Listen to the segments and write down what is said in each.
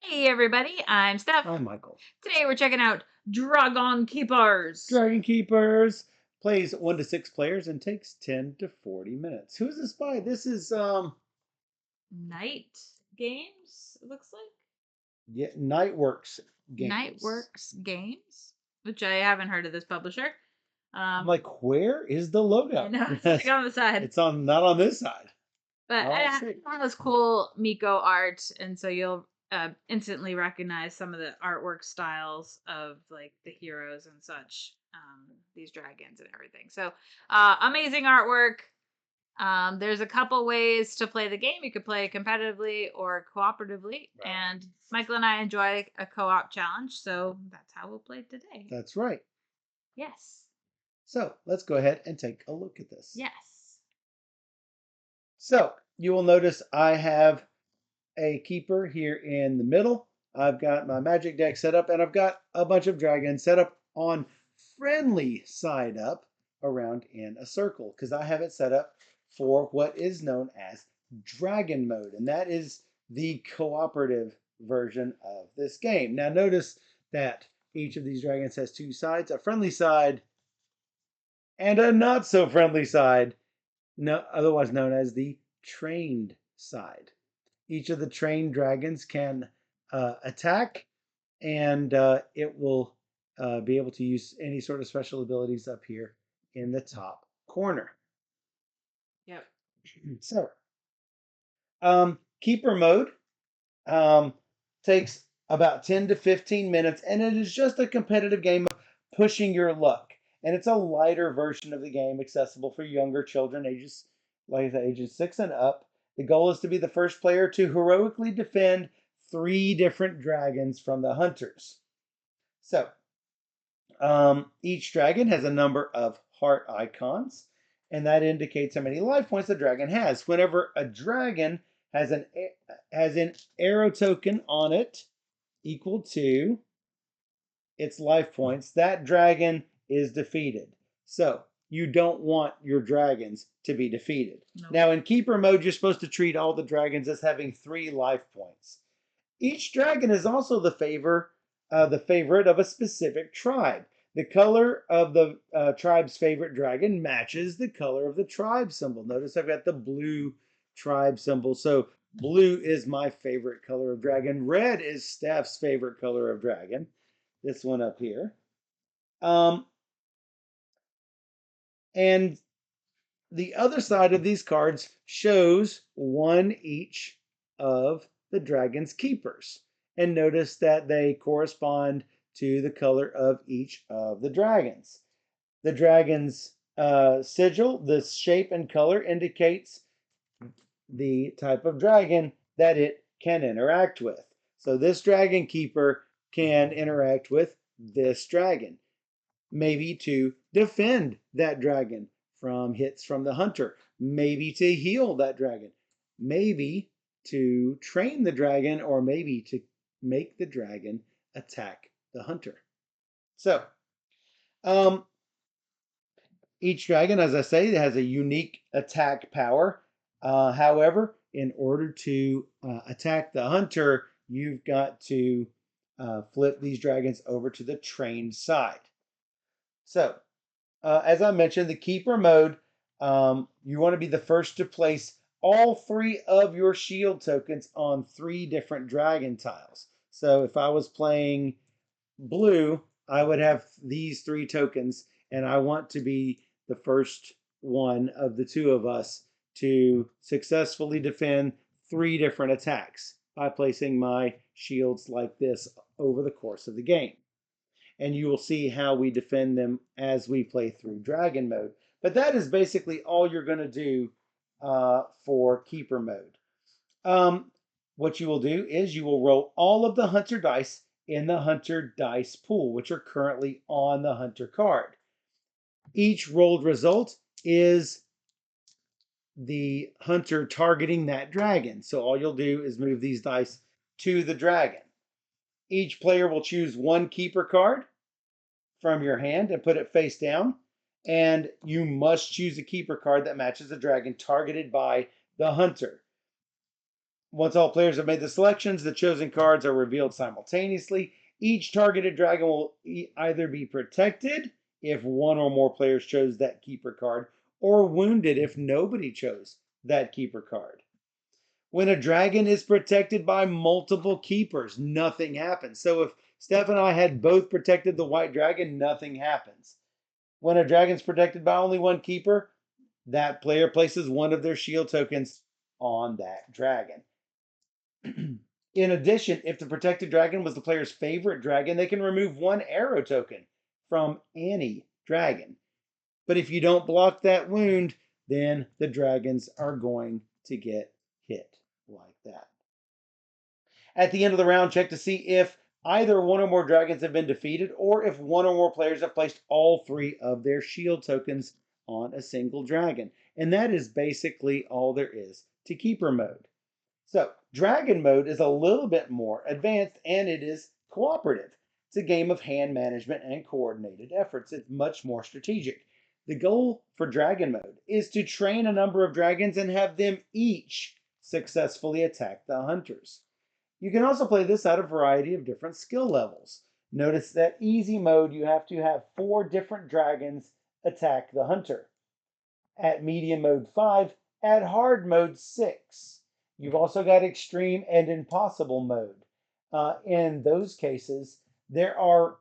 Hey everybody, I'm Steph. Hi, Michael. Today we're checking out Dragon Keepers. Dragon Keepers plays 1 to 6 players and takes 10 to 40 minutes. Who is this by? This is Night Games, it looks like. yeah, Nightworks Games. Nightworks Games, which I haven't heard of this publisher. I'm Um, like, where is the I logo? know it's like Yes, on the side, it's on not on this side. but Oh, I I have see. one of those cool Miko art, and so you'll instantly recognize some of the artwork styles of like the heroes and such, these dragons and everything. So, amazing artwork. There's a couple ways to play the game. You could play competitively or cooperatively. Right. And Michael and I enjoy a co op challenge. So that's how we'll play today. That's right. Yes. So let's go ahead and take a look at this. Yes. So you will notice I have a keeper here in the middle. I've got my magic deck set up, and I've got a bunch of dragons set up on friendly side up around in a circle because I have it set up for what is known as dragon mode, and that is the cooperative version of this game. Now notice that each of these dragons has two sides, a friendly side and a not so friendly side, otherwise known as the trained side. Each of the trained dragons can attack, and it will be able to use any sort of special abilities up here in the top corner. Yep. So, keeper mode um, takes about 10 to 15 minutes, and it is just a competitive game of pushing your luck. And it's a lighter version of the game, accessible for younger children, ages like I said, ages 6 and up. The goal is to be the first player to heroically defend 3 different dragons from the hunters. So, each dragon has a number of heart icons, and that indicates how many life points the dragon has. Whenever a dragon has an arrow token on it equal to its life points, that dragon is defeated. So you don't want your dragons to be defeated. Nope. Now in keeper mode, you're supposed to treat all the dragons as having 3 life points. Each dragon is also the favorite of a specific tribe. The color of the tribe's favorite dragon matches the color of the tribe symbol. Notice I've got the blue tribe symbol. So blue is my favorite color of dragon. Red is Steph's favorite color of dragon. This one up here. Um, and the other side of these cards shows one each of the dragon's keepers. And notice that they correspond to the color of each of the dragons. The dragon's sigil, the shape and color indicates the type of dragon that it can interact with. So this dragon keeper can interact with this dragon, maybe to defend that dragon from hits from the hunter, maybe to heal that dragon, maybe to train the dragon, or maybe to make the dragon attack the hunter. So, um, each dragon, as I say, has a unique attack power. However, in order to attack the hunter, you've got to flip these dragons over to the trained side. So, as I mentioned, the keeper mode, you want to be the first to place all 3 of your shield tokens on 3 different dragon tiles. So if I was playing blue, I would have these 3 tokens, and I want to be the first one of the 2 of us to successfully defend 3 different attacks by placing my shields like this over the course of the game. And you will see how we defend them as we play through dragon mode. But that is basically all you're going to do for keeper mode. What you will do is you will roll all of the hunter dice in the hunter dice pool, which are currently on the hunter card. Each rolled result is the hunter targeting that dragon. So all you'll do is move these dice to the dragon. Each player will choose 1 keeper card from your hand and put it face down. And you must choose a keeper card that matches the dragon targeted by the hunter. Once all players have made the selections, the chosen cards are revealed simultaneously. Each targeted dragon will either be protected if one or more players chose that keeper card, or wounded if nobody chose that keeper card. When a dragon is protected by multiple keepers, nothing happens. So if Steph and I had both protected the white dragon, nothing happens. When a dragon's protected by only one keeper, that player places one of their shield tokens on that dragon. In addition, if the protected dragon was the player's favorite dragon, they can remove one arrow token from any dragon. But if you don't block that wound, then the dragons are going to get hit like that. At the end of the round, check to see if either one or more dragons have been defeated or if one or more players have placed all three of their shield tokens on a single dragon. And that is basically all there is to keeper mode. So, dragon mode is a little bit more advanced and it is cooperative. It's a game of hand management and coordinated efforts. It's much more strategic. The goal for dragon mode is to train a number of dragons and have them each successfully attack the hunters. You can also play this at a variety of different skill levels. Notice that easy mode, you have to have 4 different dragons attack the hunter. At medium mode 5, at hard mode 6. You've also got extreme and impossible mode. In those cases, there are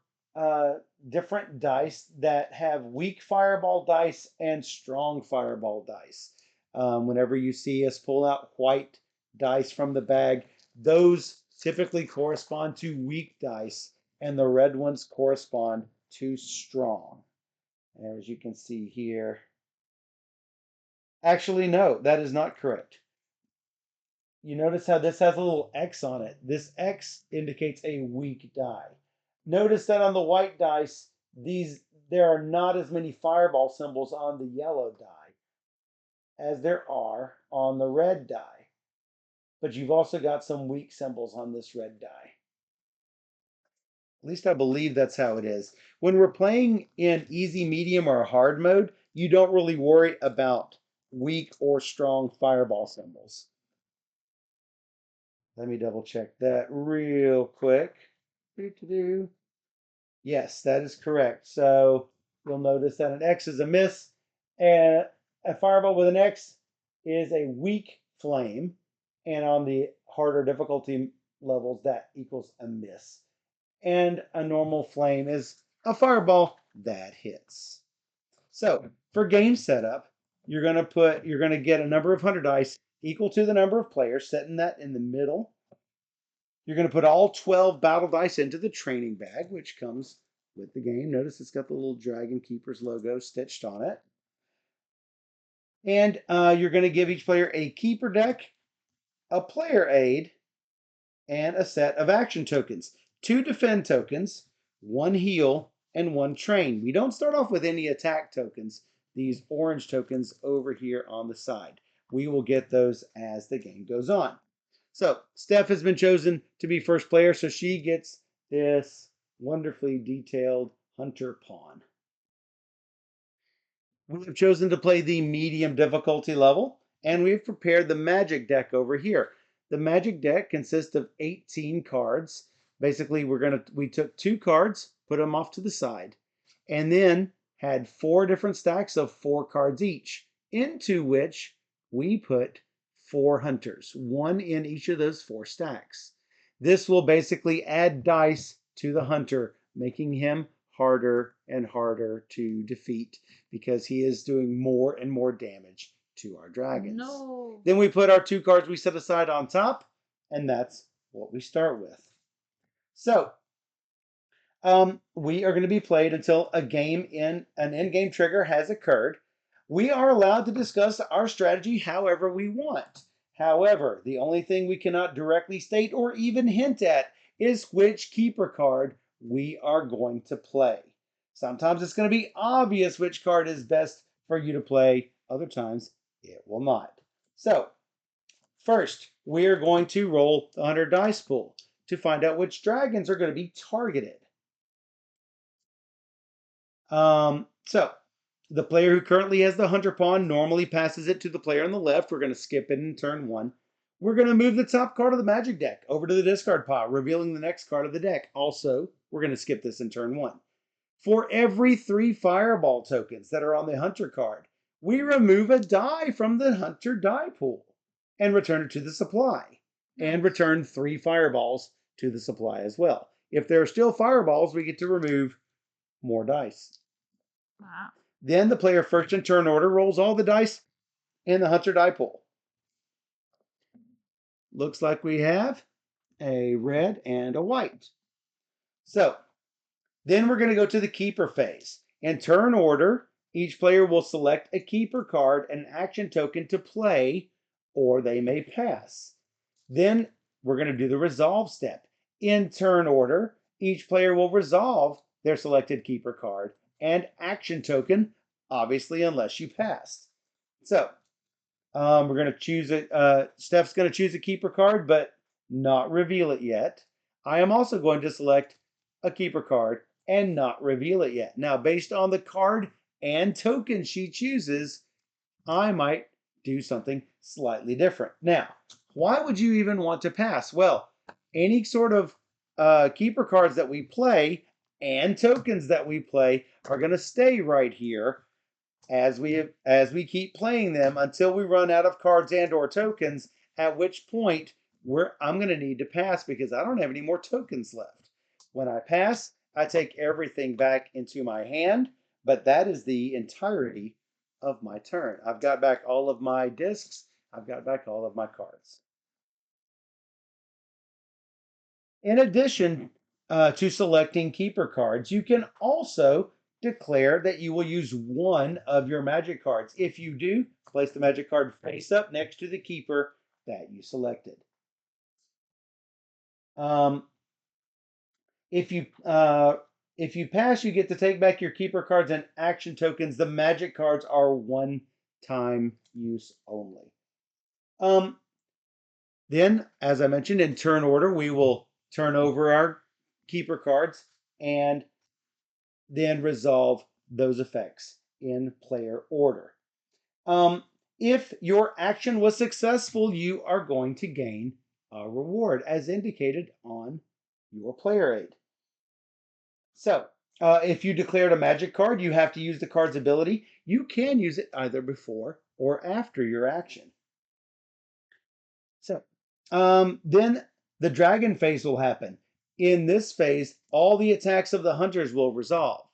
different dice that have weak fireball dice and strong fireball dice. Whenever you see us pull out white dice from the bag, those typically correspond to weak dice, and the red ones correspond to strong. As you can see here. Actually, no, that is not correct. You notice how this has a little X on it. This X indicates a weak die. Notice that on the white dice, there are not as many fireball symbols on the yellow die as there are on the red die. But you've also got some weak symbols on this red die. At least I believe that's how it is. When we're playing in easy, medium, or hard mode, you don't really worry about weak or strong fireball symbols. Let me double check that real quick. Yes, that is correct. So you'll notice that an X is a miss, and a fireball with an X is a weak flame, and on the harder difficulty levels, that equals a miss. And a normal flame is a fireball that hits. So for game setup, you're gonna get a number of 100 dice equal to the number of players, setting that in the middle. You're going to put all 12 battle dice into the training bag, which comes with the game. Notice it's got the little Dragon Keeper's logo stitched on it. And you're going to give each player a keeper deck, a player aid, and a set of action tokens. 2 defend tokens, 1 heal, and 1 train. We don't start off with any attack tokens, these orange tokens over here on the side. We will get those as the game goes on. So Steph has been chosen to be first player, so she gets this wonderfully detailed hunter pawn. We have chosen to play the medium difficulty level, and we've prepared the magic deck over here. The magic deck consists of 18 cards. Basically, we took 2 cards, put them off to the side, and then had 4 different stacks of 4 cards each, into which we put 4 hunters, 1 in each of those 4 stacks. This will basically add dice to the hunter, making him harder and harder to defeat because he is doing more and more damage to our dragons. No. Then we put our 2 cards we set aside on top, and that's what we start with. So, we are going to be played until an in-game trigger has occurred. We are allowed to discuss our strategy however we want. However, the only thing we cannot directly state or even hint at is which keeper card we are going to play. Sometimes it's going to be obvious which card is best for you to play. Other times it will not. So, first, we are going to roll the 100 dice pool to find out which dragons are going to be targeted. So the player who currently has the hunter pawn normally passes it to the player on the left. We're going to skip it in turn 1. we're going to move the top card of the magic deck over to the discard pile, revealing the next card of the deck. Also, we're going to skip this in turn 1. For every 3 fireball tokens that are on the hunter card, we remove a die from the hunter die pool and return it to the supply, and Nice. return 3 fireballs to the supply as well. If there are still fireballs, we get to remove more dice. Wow. Then the player first in turn order rolls all the dice in the hunter die pool. Looks like we have a red and a white. So then we're going to go to the keeper phase. In turn order, each player will select a keeper card, an action token to play, or they may pass. Then we're going to do the resolve step. In turn order, each player will resolve their selected keeper card and action token, obviously, unless you passed. So we're going to choose it. Steph's going to choose a keeper card, but not reveal it yet. I am also going to select a keeper card and not reveal it yet. Now, based on the card and token she chooses, I might do something slightly different. Now, why would you even want to pass? Well, any sort of keeper cards that we play and tokens that we play are going to stay right here as we keep playing them until we run out of cards and or tokens, at which point I'm going to need to pass because I don't have any more tokens left. When I pass, I take everything back into my hand, but that is the entirety of my turn. I've got back all of my discs. I've got back all of my cards. In addition to selecting keeper cards, you can also declare that you will use one of your magic cards. If you do, place the magic card face up next to the keeper that you selected. Um, if you if you pass, you get to take back your keeper cards and action tokens. The magic cards are one-time use only. Um, Then, as I mentioned, in turn order, we will turn over our keeper cards and then resolve those effects in player order. Um, if your action was successful, you are going to gain a reward as indicated on your player aid. So, if you declared a magic card, you have to use the card's ability. You can use it either before or after your action. So, then the dragon phase will happen. In this phase, all the attacks of the hunters will resolve.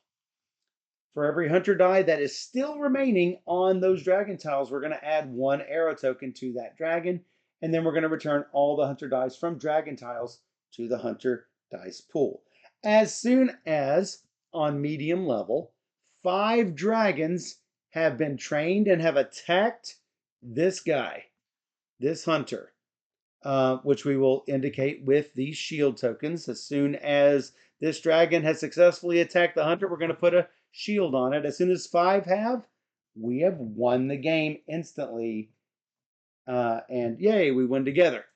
For every hunter die that is still remaining on those dragon tiles, we're going to add 1 arrow token to that dragon, and then we're going to return all the hunter dice from dragon tiles to the hunter dice pool. As soon as, on medium level, 5 dragons have been trained and have attacked this guy, this hunter, which we will indicate with these shield tokens. As soon as this dragon has successfully attacked the hunter, we're going to put a shield on it. As soon as 5 have, we have won the game instantly. And yay, we win together.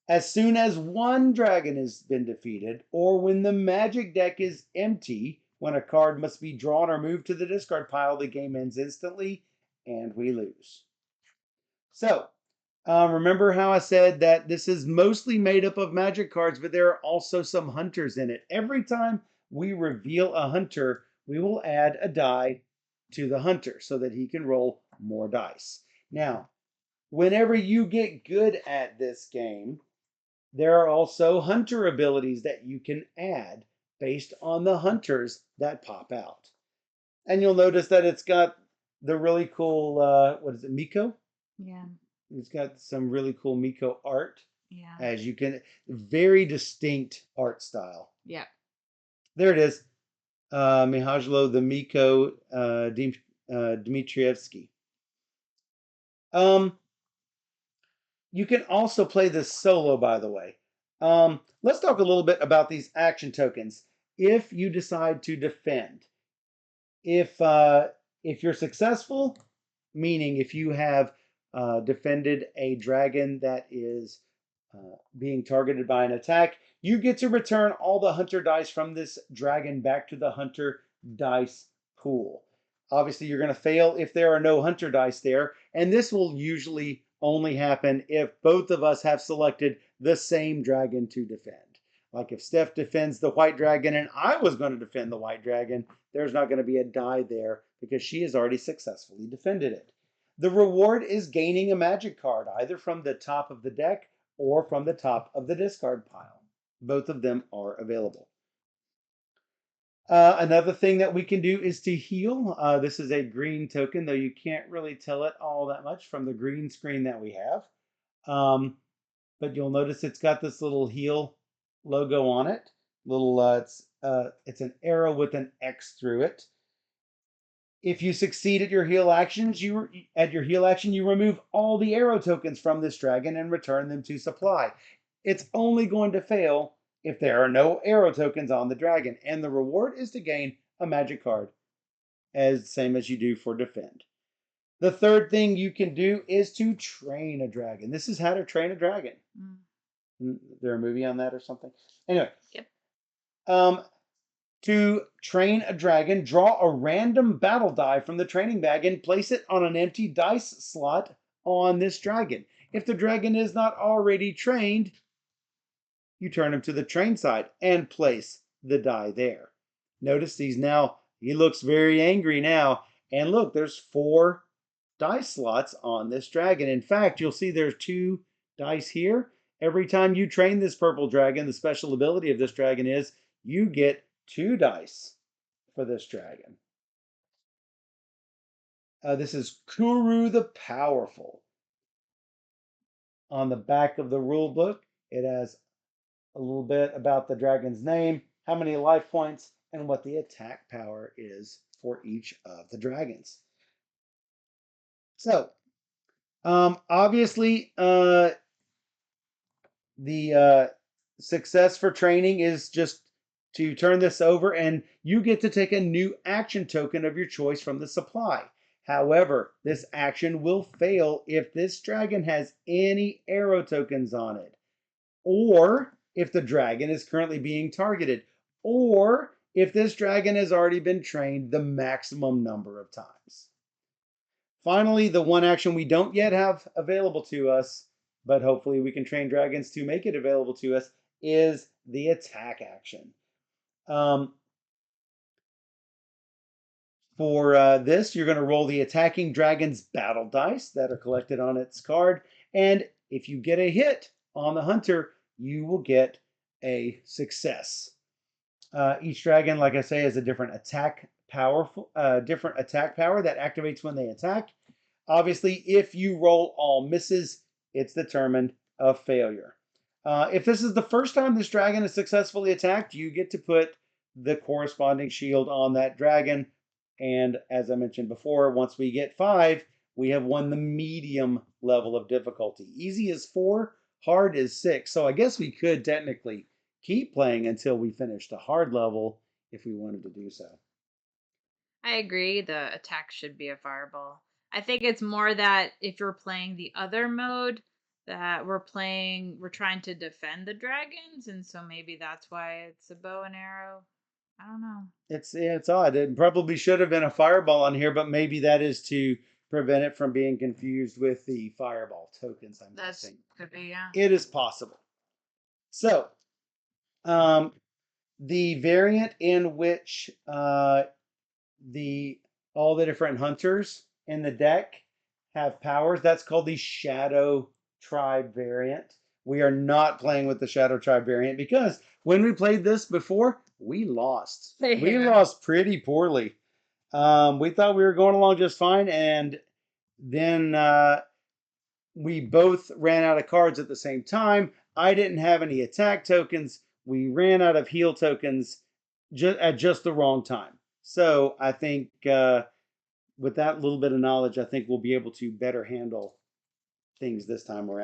As soon as 1 dragon has been defeated, or when the magic deck is empty, when a card must be drawn or moved to the discard pile, the game ends instantly and we lose. So, remember how I said that this is mostly made up of magic cards, but there are also some hunters in it. Every time we reveal a hunter, we will add a die to the hunter so that he can roll more dice. Now, whenever you get good at this game, there are also hunter abilities that you can add based on the hunters that pop out. And you'll notice that it's got the really cool, what is it, Miko? Yeah. It's got some really cool Miko art, Yeah. as you can, very distinct art style. Yeah. There it is, Mihajlo the Miko Dmitrievsky. Um, you can also play this solo, by the way. Let's talk a little bit about these action tokens. If you decide to defend, if uh, if you're successful, meaning if you have defended a dragon that is being targeted by an attack, you get to return all the hunter dice from this dragon back to the hunter dice pool. Obviously, you're going to fail if there are no hunter dice there, and this will usually only happen if both of us have selected the same dragon to defend. Like if Steph defends the white dragon and I was going to defend the white dragon, there's not going to be a die there because she has already successfully defended it. The reward is gaining a magic card, either from the top of the deck or from the top of the discard pile. Both of them are available. Another thing that we can do is to heal. This is a green token, though you can't really tell it all that much from the green screen that we have. But you'll notice it's got this little heal logo on it. It's an arrow with an X through it. If you succeed at your heal actions, you remove all the arrow tokens from this dragon and return them to supply. It's only going to fail if there are no arrow tokens on the dragon, and the reward is to gain a magic card, as same as you do for defend. The third thing you can do is to train a dragon. This is how to train a dragon. Is there a movie on that or something? Anyway. Yep. To train a dragon, draw a random battle die from the training bag and place it on an empty dice slot on this dragon. If the dragon is not already trained, you turn him to the train side and place the die there. Notice he looks very angry now. And look, there's 4 dice slots on this dragon. In fact, you'll see there's 2 dice here. Every time you train this purple dragon, the special ability of this dragon is you get 2 dice for this dragon. This is Kuru the Powerful. On the back of the rule book, it has a little bit about the dragon's name, how many life points, and what the attack power is for each of the dragons. So, obviously, the success for training is just to turn this over and you get to take a new action token of your choice from the supply. However, this action will fail if this dragon has any arrow tokens on it, or if the dragon is currently being targeted, or if this dragon has already been trained the maximum number of times. Finally, the one action we don't yet have available to us, but hopefully we can train dragons to make it available to us, is the attack action. For this, you're going to roll the attacking dragon's battle dice that are collected on its card, and if you get a hit on the hunter, you will get a success. Each dragon, like I say, has a different attack power that activates when they attack. Obviously, if you roll all misses, it's determined a failure. If this is the first time this dragon is successfully attacked, you get to put the corresponding shield on that dragon. And as I mentioned before, once we get 5, we have won the medium level of difficulty. Easy is 4, hard is 6. So I guess we could technically keep playing until we finish the hard level if we wanted to do so. I agree. The attack should be a fireball. I think it's more that if you're playing the other mode, that we're trying to defend the dragons, and so maybe that's why it's a bow and arrow. I don't know. It's odd. It probably should have been a fireball on here, but maybe that is to prevent it from being confused with the fireball tokens, I'm guessing. Could be, yeah. It is possible. So, the variant in which all the different hunters in the deck have powers, that's called the Shadow Tribe variant. We are not playing with the Shadow Tribe variant because when we played this before, we lost. Yeah. We lost pretty poorly. We thought we were going along just fine, and then we both ran out of cards at the same time. I didn't have any attack tokens. We ran out of heal tokens at just the wrong time. So I think with that little bit of knowledge, I think we'll be able to better handle things this time around.